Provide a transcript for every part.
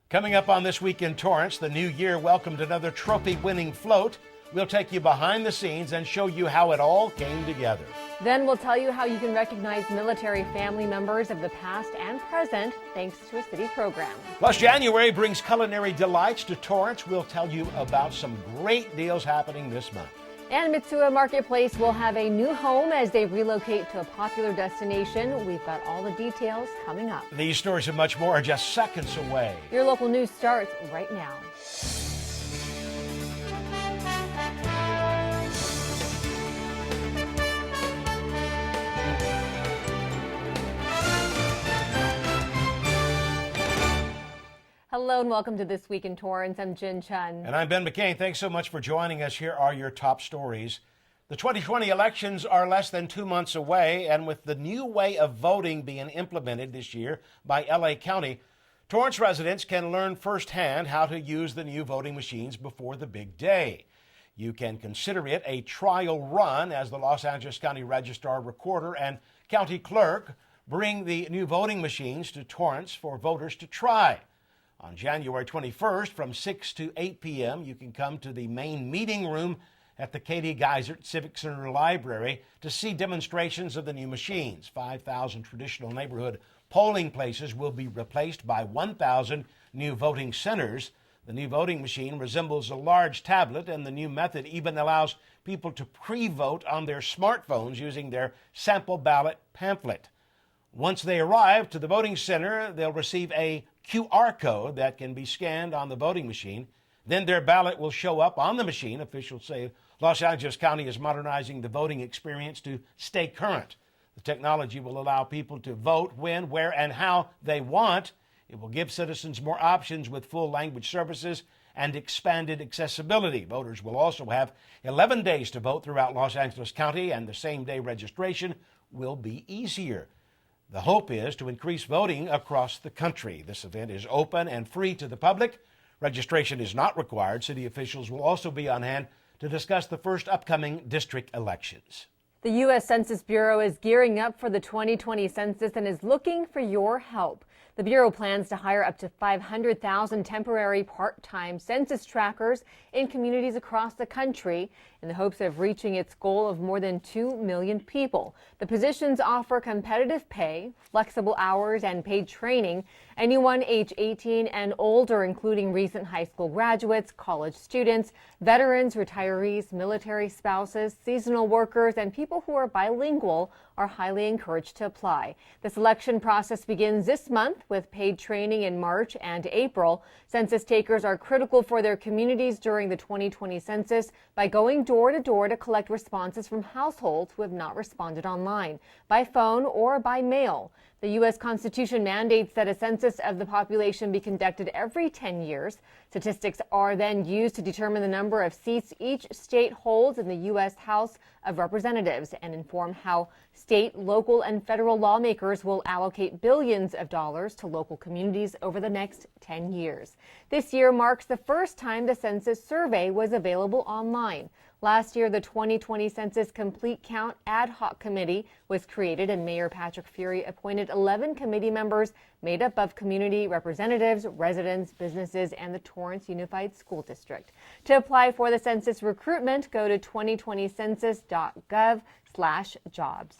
Coming up on This Week in Torrance, the new year welcomed another trophy-winning float. We'll take you behind the scenes and show you how it all came together. Then we'll tell you how you can recognize military family members of the past and present thanks to a city program. Plus, January brings culinary delights to Torrance. We'll tell you about some great deals happening this month. And Mitsuwa Marketplace will have a new home as they relocate to a popular destination. We've got all the details coming up. These stories and much more are just seconds away. Your local news starts right now. Hello and welcome to This Week in Torrance. I'm Jin Chun. And I'm Ben McCain. Thanks so much for joining us. Here are your top stories. The 2020 elections are less than 2 months away, and with the new way of voting being implemented this year by LA County, Torrance residents can learn firsthand how to use the new voting machines before the big day. You can consider it a trial run as the Los Angeles County Registrar, Recorder, and County Clerk bring the new voting machines to Torrance for voters to try. On January 21st from 6 to 8 p.m., you can come to the main meeting room at the Katie Geisert Civic Center Library to see demonstrations of the new machines. 5,000 traditional neighborhood polling places will be replaced by 1,000 new voting centers. The new voting machine resembles a large tablet, and the new method even allows people to pre-vote on their smartphones using their sample ballot pamphlet. Once they arrive to the voting center, they'll receive a QR code that can be scanned on the voting machine. Then their ballot will show up on the machine. Officials say Los Angeles County is modernizing the voting experience to stay current. The technology will allow people to vote when, where, and how they want. It will give citizens more options with full language services and expanded accessibility. Voters will also have 11 days to vote throughout Los Angeles County, and the same-day registration will be easier. The hope is to increase voting across the country. This event is open and free to the public. Registration is not required. City officials will also be on hand to discuss the first upcoming district elections. The U.S. Census Bureau is gearing up for the 2020 census and is looking for your help. The Bureau plans to hire up to 500,000 temporary part-time census trackers in communities across the country in the hopes of reaching its goal of more than 2 million people. The positions offer competitive pay, flexible hours, and paid training. Anyone age 18 and older, including recent high school graduates, college students, veterans, retirees, military spouses, seasonal workers, and people who are bilingual are highly encouraged to apply. The selection process begins this month with paid training in March and April. Census takers are critical for their communities during the 2020 census by going door to door to collect responses from households who have not responded online, by phone, or by mail. The U.S. Constitution mandates that a census of the population be conducted every 10 years. Statistics are then used to determine the number of seats each state holds in the U.S. House of Representatives and inform how state, local, and federal lawmakers will allocate billions of dollars to local communities over the next 10 years. This year marks the first time the census survey was available online. Last year, the 2020 Census Complete Count Ad Hoc Committee was created, and Mayor Patrick Fury appointed 11 committee members made up of community representatives, residents, businesses, and the Torrance Unified School District. To apply for the census recruitment, go to 2020census.gov/jobs.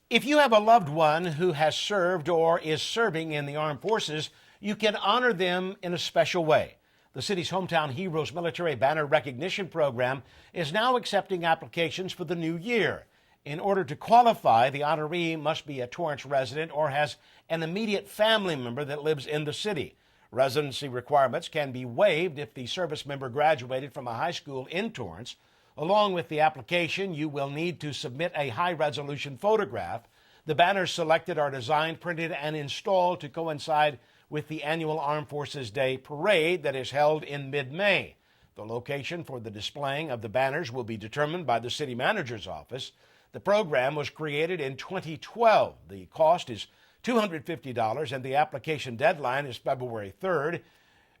If you have a loved one who has served or is serving in the armed forces, you can honor them in a special way. The city's Hometown Heroes Military Banner Recognition Program is now accepting applications for the new year. In order to qualify, the honoree must be a Torrance resident or has an immediate family member that lives in the city. Residency requirements can be waived if the service member graduated from a high school in Torrance. Along with the application, you will need to submit a high-resolution photograph. The banners selected are designed, printed, and installed to coincide with the annual Armed Forces Day parade that is held in mid-May. The location for the displaying of the banners will be determined by the city manager's office. The program was created in 2012. The cost is $250, and the application deadline is February 3rd.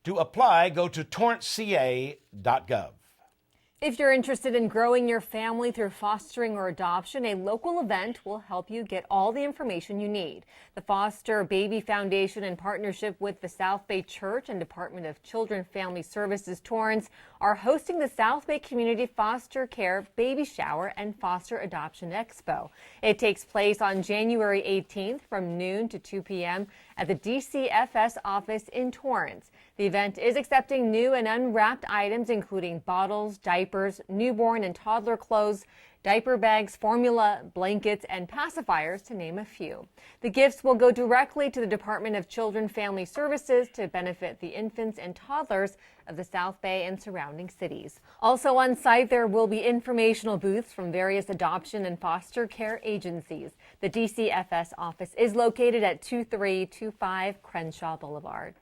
To apply, go to torranceca.gov. If you're interested in growing your family through fostering or adoption, a local event will help you get all the information you need. The Foster Baby Foundation, in partnership with the South Bay Church and Department of Children Family Services Torrance, are hosting the South Bay Community Foster Care Baby Shower and Foster Adoption Expo. It takes place on January 18th from noon to 2 p.m. at the DCFS office in Torrance. The event is accepting new and unwrapped items, including bottles, diapers, newborn and toddler clothes, diaper bags, formula, blankets, and pacifiers, to name a few. The gifts will go directly to the Department of Children Family Services to benefit the infants and toddlers of the South Bay and surrounding cities. Also on site, there will be informational booths from various adoption and foster care agencies. The DCFS office is located at 2325 Crenshaw Boulevard.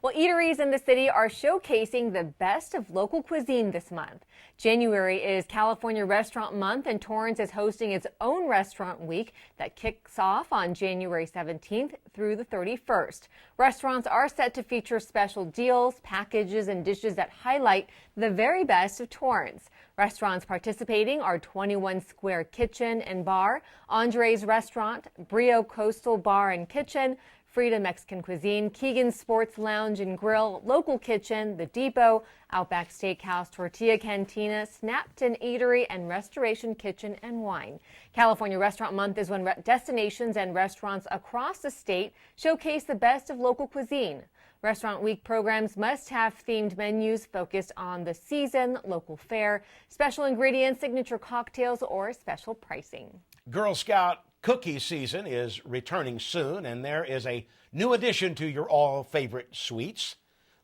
Well, eateries in the city are showcasing the best of local cuisine this month. January is California Restaurant Month, and Torrance is hosting its own restaurant week that kicks off on January 17th through the 31st. Restaurants are set to feature special deals, packages, and dishes that highlight the very best of Torrance. Restaurants participating are 21 Square Kitchen and Bar, Andre's Restaurant, Brio Coastal Bar and Kitchen, Frida Mexican Cuisine, Keegan's Sports Lounge and Grill, Local Kitchen, The Depot, Outback Steakhouse, Tortilla Cantina, Snapton Eatery, and Restoration Kitchen and Wine. California Restaurant Month is when destinations and restaurants across the state showcase the best of local cuisine. Restaurant Week programs must have themed menus focused on the season, local fare, special ingredients, signature cocktails, or special pricing. Girl Scout cookie season is returning soon, and there is a new addition to your all-favorite sweets.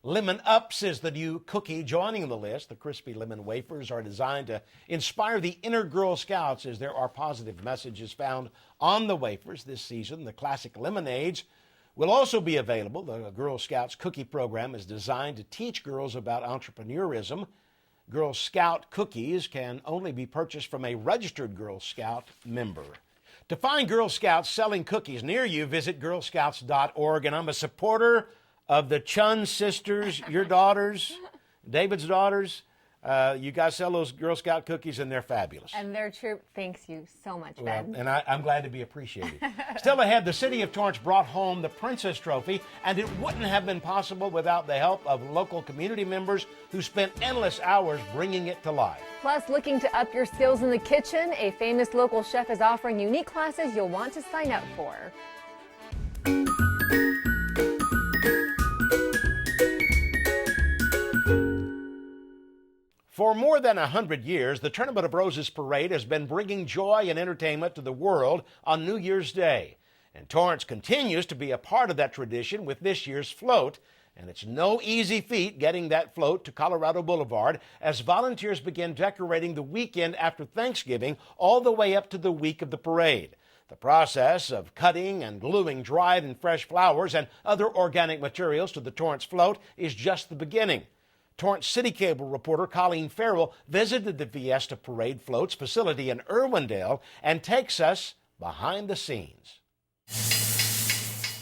Lemon Ups is the new cookie joining the list. The crispy lemon wafers are designed to inspire the inner Girl Scouts, as there are positive messages found on the wafers this season. The classic lemonades will also be available. The Girl Scouts cookie program is designed to teach girls about entrepreneurism. Girl Scout cookies can only be purchased from a registered Girl Scout member. To find Girl Scouts selling cookies near you, visit girlscouts.org. And I'm a supporter of the Chun sisters, your daughters, David's daughters. You guys sell those Girl Scout cookies, and they're fabulous. And they're true. Thanks you so much, Well, Ben. and I'm glad to be appreciated. Still ahead, the City of Torrance brought home the Princess Trophy, and it wouldn't have been possible without the help of local community members who spent endless hours bringing it to life. Plus, looking to up your skills in the kitchen, a famous local chef is offering unique classes you'll want to sign up for. For more than 100 years, the Tournament of Roses Parade has been bringing joy and entertainment to the world on New Year's Day. And Torrance continues to be a part of that tradition with this year's float. And it's no easy feat getting that float to Colorado Boulevard as volunteers begin decorating the weekend after Thanksgiving all the way up to the week of the parade. The process of cutting and gluing dried and fresh flowers and other organic materials to the Torrance float is just the beginning. Torrance CitiCABLE reporter Colleen Farrell visited the Fiesta Parade Floats facility in Irwindale and takes us behind the scenes.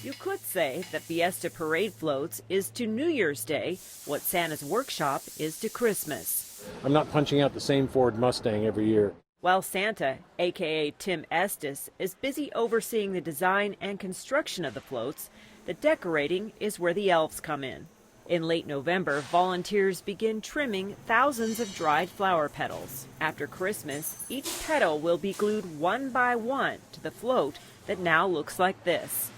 You could say that Fiesta Parade Floats is to New Year's Day what Santa's Workshop is to Christmas. I'm not punching out the same Ford Mustang every year. While Santa, a.k.a. Tim Estes, is busy overseeing the design and construction of the floats, the decorating is where the elves come in. In late November, volunteers begin trimming thousands of dried flower petals. After Christmas, each petal will be glued one by one to the float that now looks like this.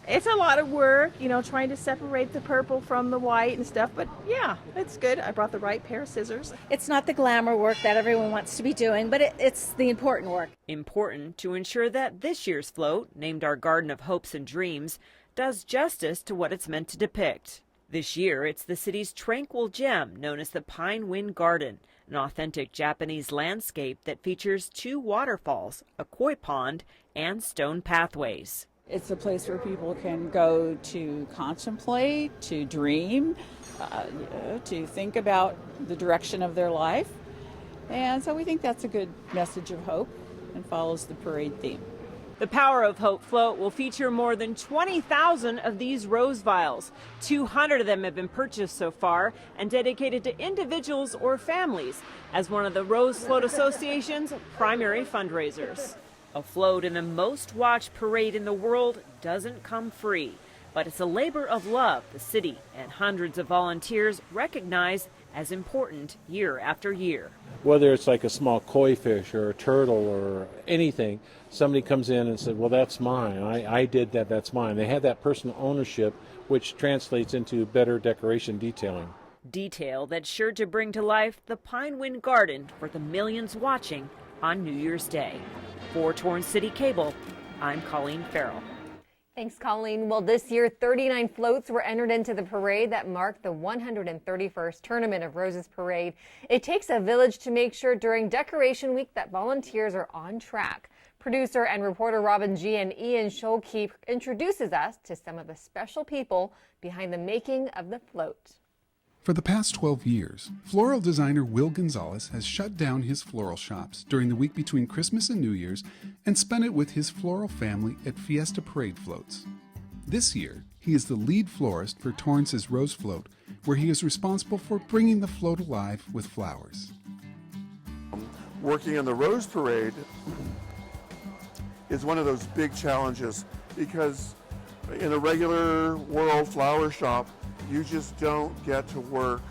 It's a lot of work, trying to separate the purple from the white and stuff, but yeah, it's good. I brought the right pair of scissors. It's not the glamour work that everyone wants to be doing, but it's the important work. Important to ensure that this year's float, named our Garden of Hopes and Dreams, does justice to what it's meant to depict. This year, it's the city's tranquil gem known as the Pine Wind Garden, an authentic Japanese landscape that features 2 waterfalls, a koi pond, and stone pathways. It's a place where people can go to contemplate, to dream, to think about the direction of their life. And so we think that's a good message of hope and follows the parade theme. The Power of Hope float will feature more than 20,000 of these rose vials. 200 of them have been purchased so far and dedicated to individuals or families as one of the Rose Float Association's primary fundraisers. A float in the most watched parade in the world doesn't come free, but it's a labor of love the city and hundreds of volunteers recognize as important year after year. Whether it's like a small koi fish or a turtle or anything, somebody comes in and said, well, that's mine. I did that, that's mine. They have that personal ownership, which translates into better decoration detailing. Detail that's sure to bring to life the Pine Wind Garden for the millions watching on New Year's Day. For Torrance City Cable, I'm Colleen Farrell. Thanks, Colleen. Well, this year, 39 floats were entered into the parade that marked the 131st Tournament of Roses Parade. It takes a village to make sure during Decoration Week that volunteers are on track. Producer and reporter Robin G. and Ian Scholke introduces us to some of the special people behind the making of the float. For the past 12 years, floral designer Will Gonzalez has shut down his floral shops during the week between Christmas and New Year's and spent it with his floral family at Fiesta Parade floats. This year, he is the lead florist for Torrance's Rose Float, where he is responsible for bringing the float alive with flowers. Working on the Rose Parade is one of those big challenges because in a regular world flower shop, you just don't get to work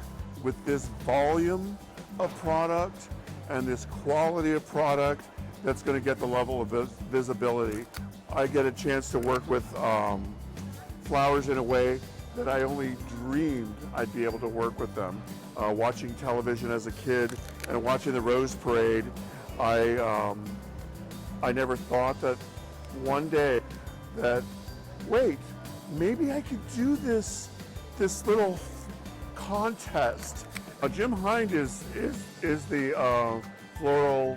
with this volume of product and this quality of product that's going to get the level of visibility. I get a chance to work with flowers in a way that I only dreamed I'd be able to work with them. Watching television as a kid and watching the Rose Parade, I never thought that one day that, wait, maybe I could do this little contest. Jim Hind is the floral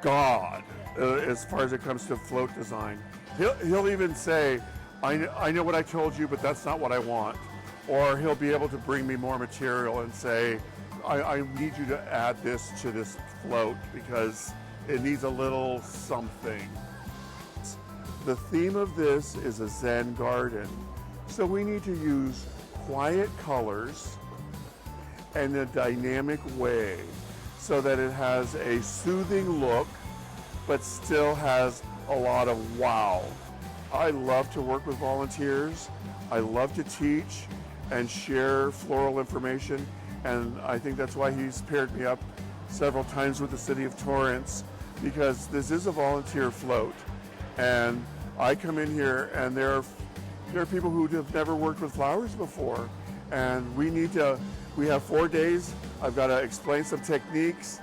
god as far as it comes to float design. He'll even say, I know what I told you, but that's not what I want. Or he'll be able to bring me more material and say, I need you to add this to this float because it needs a little something. The theme of this is a Zen garden. So we need to use quiet colors in a dynamic way so that it has a soothing look, but still has a lot of wow. I love to work with volunteers. I love to teach and share floral information, and I think that's why he's paired me up several times with the City of Torrance, because this is a volunteer float. And I come in here and there are people who have never worked with flowers before, and we have 4 days. I've got to explain some techniques,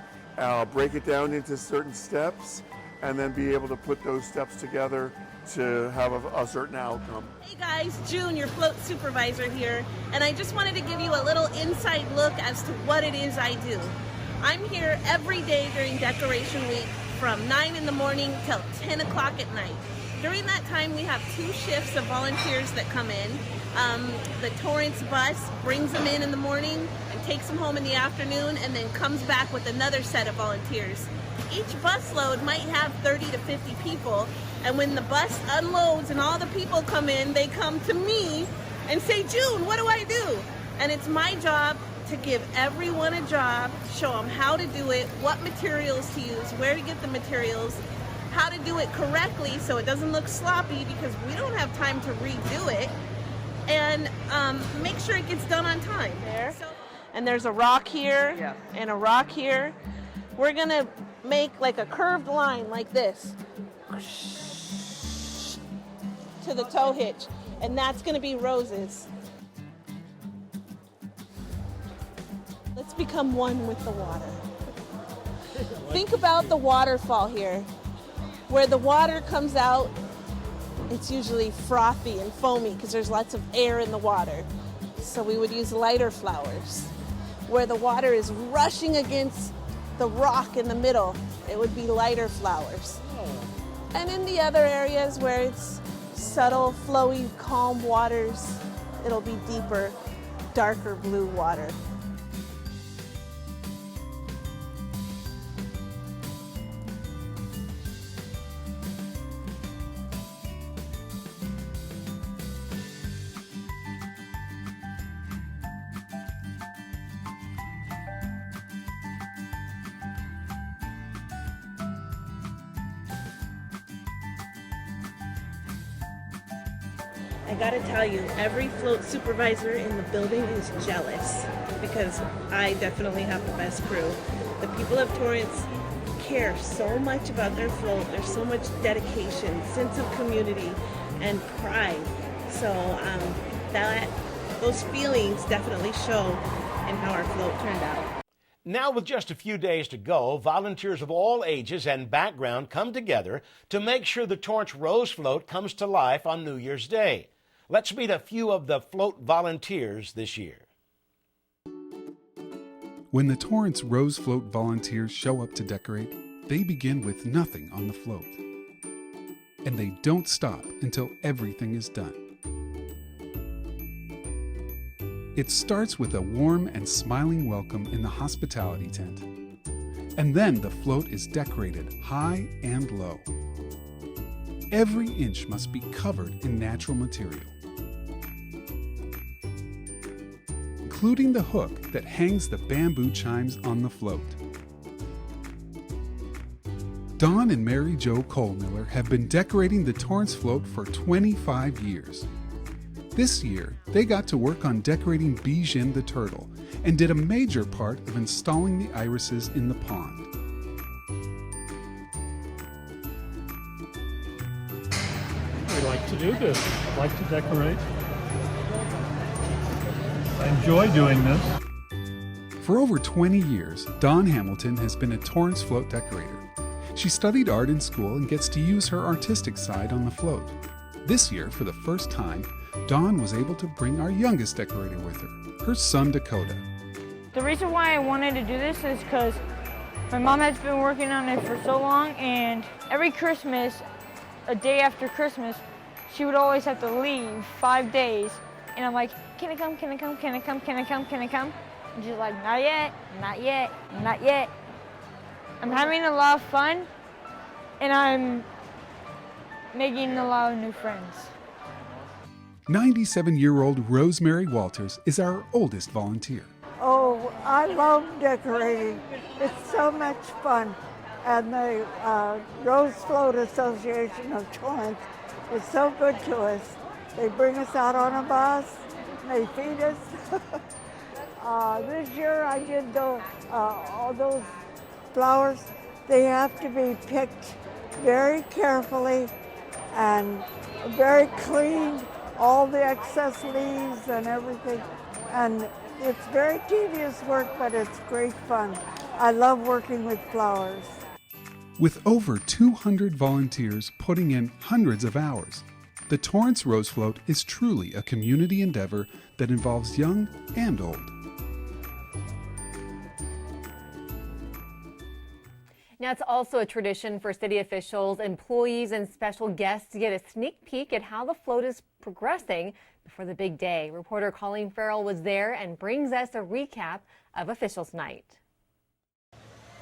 break it down into certain steps, and then be able to put those steps together to have a certain outcome. Hey guys, June, your float supervisor here, and I just wanted to give you a little inside look as to what it is I do. I'm here every day during Decoration Week from 9 in the morning till 10 o'clock at night. During that time, we have 2 shifts of volunteers that come in. The Torrance bus brings them in the morning and takes them home in the afternoon, and then comes back with another set of volunteers. Each bus load might have 30 to 50 people, and when the bus unloads and all the people come in, they come to me and say, June, what do I do? And it's my job to give everyone a job, show them how to do it, what materials to use, where to get the materials, how to do it correctly so it doesn't look sloppy because we don't have time to redo it, and make sure it gets done on time. And there's a rock here and a rock here. We're gonna make like a curved line like this to the tow hitch, and that's gonna be roses. Let's become one with the water. Think about the waterfall here. Where the water comes out, it's usually frothy and foamy because there's lots of air in the water. So we would use lighter flowers. Where the water is rushing against the rock in the middle, it would be lighter flowers. And in the other areas where it's subtle, flowy, calm waters, it'll be deeper, darker blue water. I gotta tell you, every float supervisor in the building is jealous because I definitely have the best crew. The people of Torrance care so much about their float. There's so much dedication, sense of community, and pride. So those feelings definitely show in how our float turned out. Now, with just a few days to go, volunteers of all ages and background come together to make sure the Torrance Rose Float comes to life on New Year's Day. Let's meet a few of the float volunteers this year. When the Torrance Rose Float volunteers show up to decorate, they begin with nothing on the float. And they don't stop until everything is done. It starts with a warm and smiling welcome in the hospitality tent. And then the float is decorated high and low. Every inch must be covered in natural material, including the hook that hangs the bamboo chimes on the float. Don and Mary Jo Colemiller have been decorating the Torrance float for 25 years. This year, they got to work on decorating Jin the turtle and did a major part of installing the irises in the pond. We like to do this. I like to decorate. I enjoy doing this. For over 20 years, Dawn Hamilton has been a Torrance float decorator. She studied art in school and gets to use her artistic side on the float. This year, for the first time, Dawn was able to bring our youngest decorator with her son Dakota. The reason why I wanted to do this is because my mom has been working on it for so long, and every Christmas, a day after Christmas, she would always have to leave 5 days. And I'm like, can I come, can I come, can I come, can I come, can I come? And she's like, not yet, not yet, not yet. I'm having a lot of fun, and I'm making a lot of new friends. 97-year-old Rosemary Walters is our oldest volunteer. Oh, I love decorating. It's so much fun. And the Rose Float Association of Torrance is so good to us. They bring us out on a bus, and they feed us. This year I did all those flowers. They have to be picked very carefully and very clean. All the excess leaves and everything. And it's very tedious work, but it's great fun. I love working with flowers. With over 200 volunteers putting in hundreds of hours, the Torrance Rose Float is truly a community endeavor that involves young and old. Now, it's also a tradition for city officials, employees, and special guests to get a sneak peek at how the float is progressing before the big day. Reporter Colleen Farrell was there and brings us a recap of Officials Night.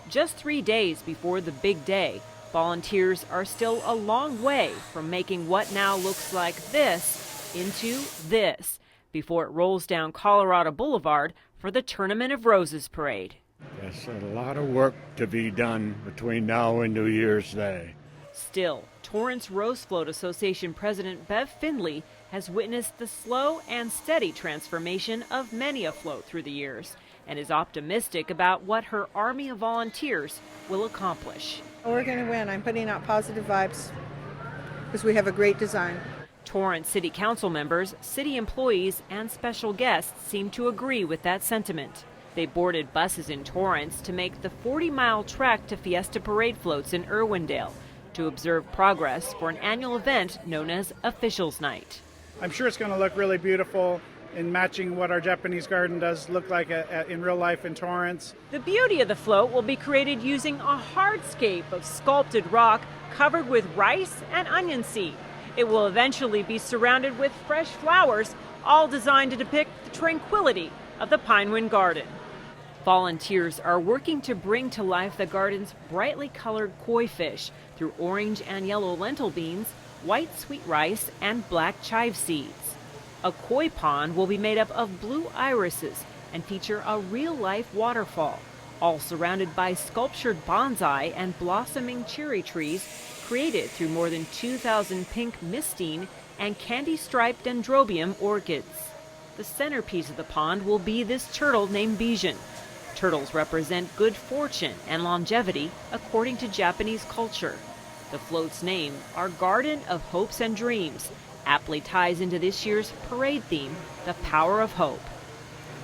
Just 3 days before the big day, volunteers are still a long way from making what now looks like this into this before it rolls down Colorado Boulevard for the Tournament of Roses parade. There's a lot of work to be done between now and New Year's Day. Still, Torrance Rose Float Association President Bev Findley has witnessed the slow and steady transformation of many a float through the years and is optimistic about what her army of volunteers will accomplish. We're going to win. I'm putting out positive vibes because we have a great design. Torrance City Council members, city employees, and special guests seem to agree with that sentiment. They boarded buses in Torrance to make the 40-mile trek to Fiesta Parade floats in Irwindale to observe progress for an annual event known as Officials Night. I'm sure it's going to look really beautiful in matching what our Japanese garden does look like in real life in Torrance. The beauty of the float will be created using a hardscape of sculpted rock covered with rice and onion seed. It will eventually be surrounded with fresh flowers, all designed to depict the tranquility of the Pinewind Garden. Volunteers are working to bring to life the garden's brightly colored koi fish through orange and yellow lentil beans, white sweet rice, and black chive seeds. A koi pond will be made up of blue irises and feature a real-life waterfall, all surrounded by sculptured bonsai and blossoming cherry trees created through more than 2,000 pink mistine and candy-striped dendrobium orchids. The centerpiece of the pond will be this turtle named Bijin. Turtles represent good fortune and longevity according to Japanese culture. The float's name, our Garden of Hopes and Dreams, aptly ties into this year's parade theme, the power of hope.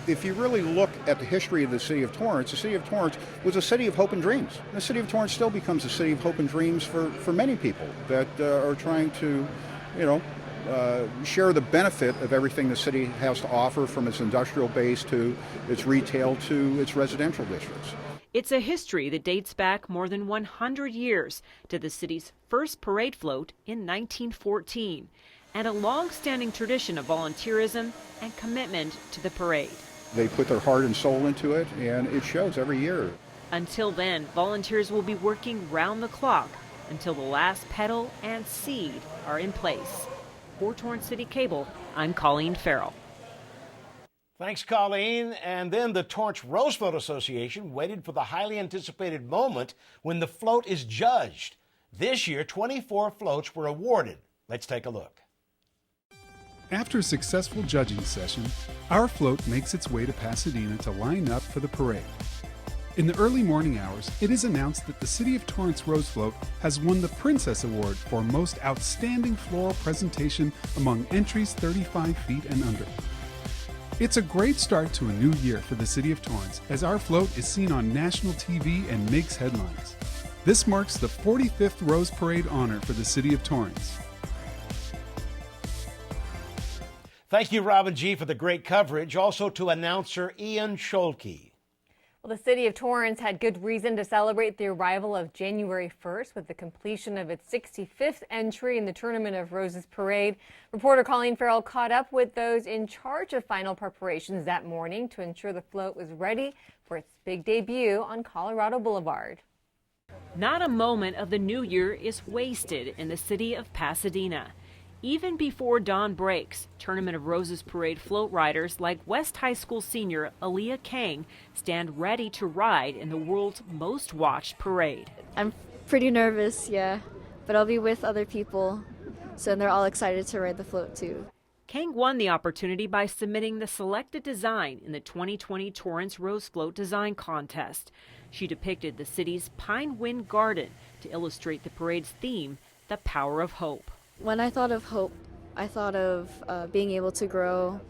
If you really look at the history of the City of Torrance, the City of Torrance was a city of hope and dreams. The City of Torrance still becomes a city of hope and dreams for many people that are trying to, share the benefit of everything the city has to offer, from its industrial base to its retail to its residential districts. It's a history that dates back more than 100 years to the city's first parade float in 1914, and a long-standing tradition of volunteerism and commitment to the parade. They put their heart and soul into it, and it shows every year. Until then, volunteers will be working round the clock until the last petal and seed are in place. For Torrance City Cable, I'm Colleen Farrell. Thanks, Colleen. And then the Torrance Rose Float Association waited for the highly anticipated moment when the float is judged. This year, 24 floats were awarded. Let's take a look. After a successful judging session, our float makes its way to Pasadena to line up for the parade. In the early morning hours, it is announced that the City of Torrance Rose Float has won the Princess Award for Most Outstanding Floral Presentation among entries 35 feet and under. It's a great start to a new year for the City of Torrance, as our float is seen on national TV and makes headlines. This marks the 45th Rose Parade honor for the City of Torrance. Thank you, Robin G., for the great coverage. Also to announcer Ian Scholke. Well, the City of Torrance had good reason to celebrate the arrival of January 1st with the completion of its 65th entry in the Tournament of Roses Parade. Reporter Colleen Farrell caught up with those in charge of final preparations that morning to ensure the float was ready for its big debut on Colorado Boulevard. Not a moment of the new year is wasted in the city of Pasadena. Even before dawn breaks, Tournament of Roses Parade float riders like West High School senior Aaliyah Kang stand ready to ride in the world's most watched parade. I'm pretty nervous, yeah, but I'll be with other people, so they're all excited to ride the float too. Kang won the opportunity by submitting the selected design in the 2020 Torrance Rose Float Design Contest. She depicted the city's Pine Wind Garden to illustrate the parade's theme, the power of hope. When I thought of hope, I thought of being able to grow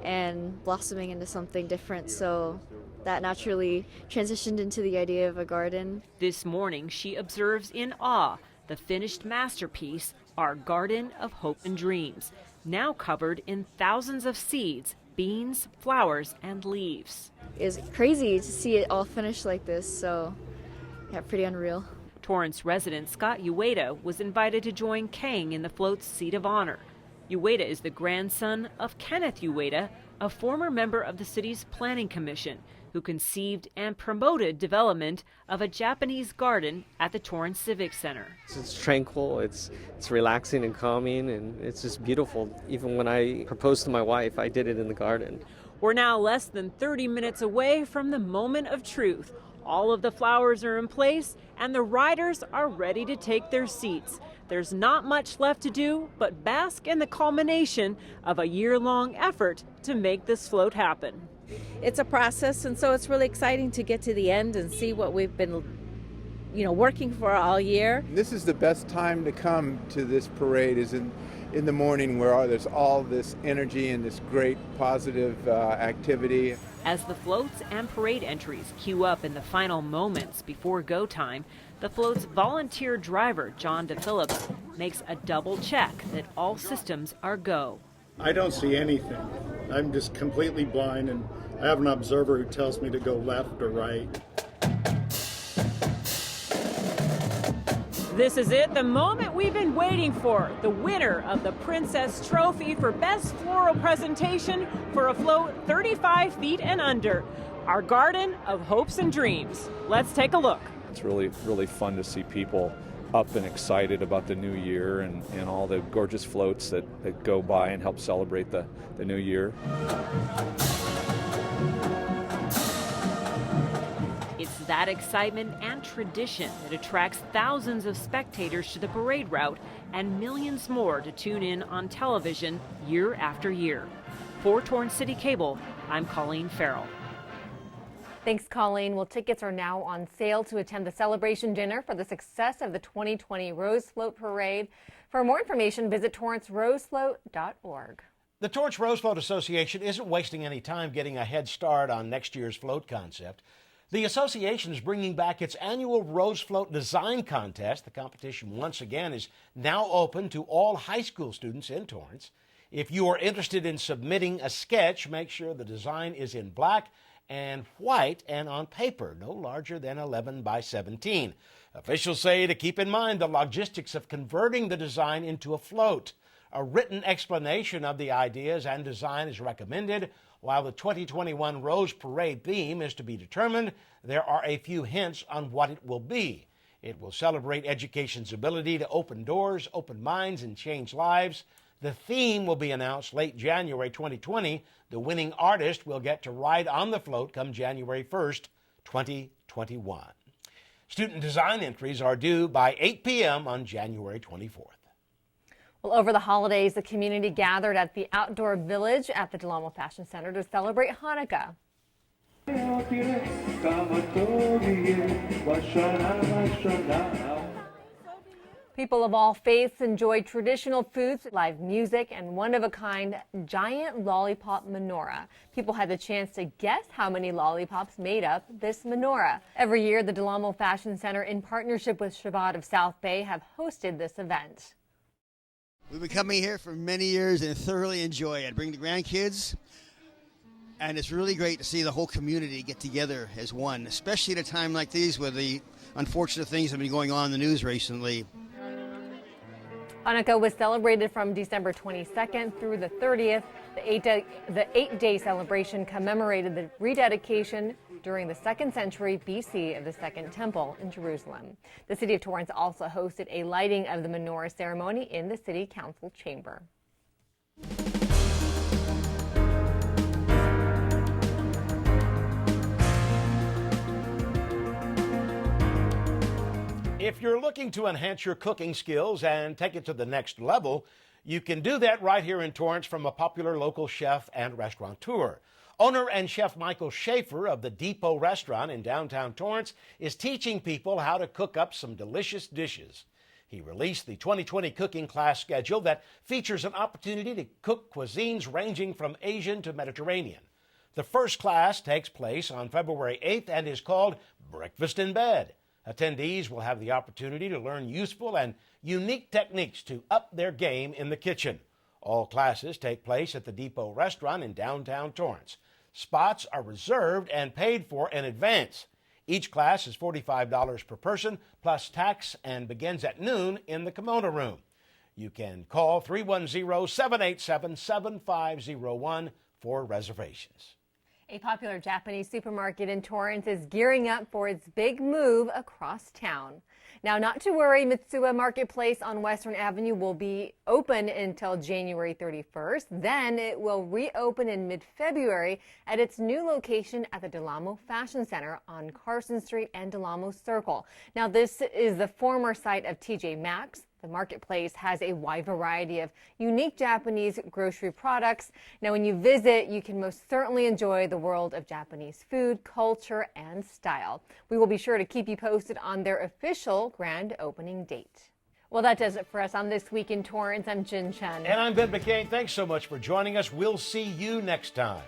and blossoming into something different, so that naturally transitioned into the idea of a garden. This morning, she observes in awe the finished masterpiece, our Garden of Hope and Dreams, now covered in thousands of seeds, beans, flowers, and leaves. It's crazy to see it all finished like this, so yeah, pretty unreal. Torrance resident Scott Ueda was invited to join Kang in the float's seat of honor. Ueda is the grandson of Kenneth Ueda, a former member of the city's planning commission, who conceived and promoted development of a Japanese garden at the Torrance Civic Center. It's tranquil, it's relaxing and calming, and it's just beautiful. Even when I proposed to my wife, I did it in the garden. We're now less than 30 minutes away from the moment of truth. All of the flowers are in place and the riders are ready to take their seats. There's not much left to do but bask in the culmination of a year-long effort to make this float happen. It's a process, and so it's really exciting to get to the end and see what we've been working for all year. This is the best time to come to this parade, is in the morning, where there's all this energy and this great positive activity. As the floats and parade entries queue up in the final moments before go time, the float's volunteer driver, John DePhillips, makes a double check that all systems are go. I don't see anything. I'm just completely blind, and I have an observer who tells me to go left or right. This is it, the moment we've been waiting for. The winner of the Princess Trophy for Best Floral Presentation for a float 35 feet and under. Our Garden of Hopes and Dreams. Let's take a look. It's really fun to see people up and excited about the new year and all the gorgeous floats that go by and help celebrate the new year. It's It's that excitement and tradition that attracts thousands of spectators to the parade route and millions more to tune in on television year after year. For Torrance City Cable, I'm Colleen Farrell. Thanks, Colleen. Well, tickets are now on sale to attend the celebration dinner for the success of the 2020 Rose Float Parade. For more information, visit torrancerosefloat.org. The Torrance Rose Float Association isn't wasting any time getting a head start on next year's float concept. The association is bringing back its annual Rose Float Design Contest. The competition, once again, is now open to all high school students in Torrance. If you are interested in submitting a sketch, make sure the design is in black and white and on paper, no larger than 11 by 17. Officials say to keep in mind the logistics of converting the design into a float. A written explanation of the ideas and design is recommended. While the 2021 Rose Parade theme is to be determined, there are a few hints on what it will be. It will celebrate education's ability to open doors, open minds, and change lives. The theme will be announced late January 2020. The winning artist will get to ride on the float come January 1st, 2021. Student design entries are due by 8 p.m. on January 24th. Well, over the holidays, the community gathered at the outdoor village at the Del Amo Fashion Center to celebrate Hanukkah. People of all faiths enjoy traditional foods, live music, and one-of-a-kind giant lollipop menorah. People had the chance to guess how many lollipops made up this menorah. Every year, the Del Amo Fashion Center, in partnership with Shabbat of South Bay, have hosted this event. We've been coming here for many years and thoroughly enjoy it. Bring the grandkids, and it's really great to see the whole community get together as one, especially at a time like these where the unfortunate things have been going on in the news recently. Hanukkah was celebrated from December 22nd through the 30th. The eight-day celebration commemorated the rededication during the 2nd century BC of the Second Temple in Jerusalem. The City of Torrance also hosted a lighting of the menorah ceremony in the City Council chamber. If you're looking to enhance your cooking skills and take it to the next level, you can do that right here in Torrance from a popular local chef and restaurateur. Owner and Chef Michael Schaefer of the Depot Restaurant in downtown Torrance is teaching people how to cook up some delicious dishes. He released the 2020 cooking class schedule that features an opportunity to cook cuisines ranging from Asian to Mediterranean. The first class takes place on February 8th and is called Breakfast in Bed. Attendees will have the opportunity to learn useful and unique techniques to up their game in the kitchen. All classes take place at the Depot Restaurant in downtown Torrance. Spots are reserved and paid for in advance. Each class is $45 per person plus tax and begins at noon in the kimono room. You can call 310-787-7501 for reservations. A popular Japanese supermarket in Torrance is gearing up for its big move across town. Now, not to worry, Mitsuwa Marketplace on Western Avenue will be open until January 31st. Then it will reopen in mid-February at its new location at the Del Amo Fashion Center on Carson Street and Del Amo Circle. Now, this is the former site of TJ Maxx. The marketplace has a wide variety of unique Japanese grocery products. Now, when you visit, you can most certainly enjoy the world of Japanese food, culture, and style. We will be sure to keep you posted on their official grand opening date. Well, that does it for us on This Week in Torrance. I'm Jin Chun. And I'm Ben McCain. Thanks so much for joining us. We'll see you next time.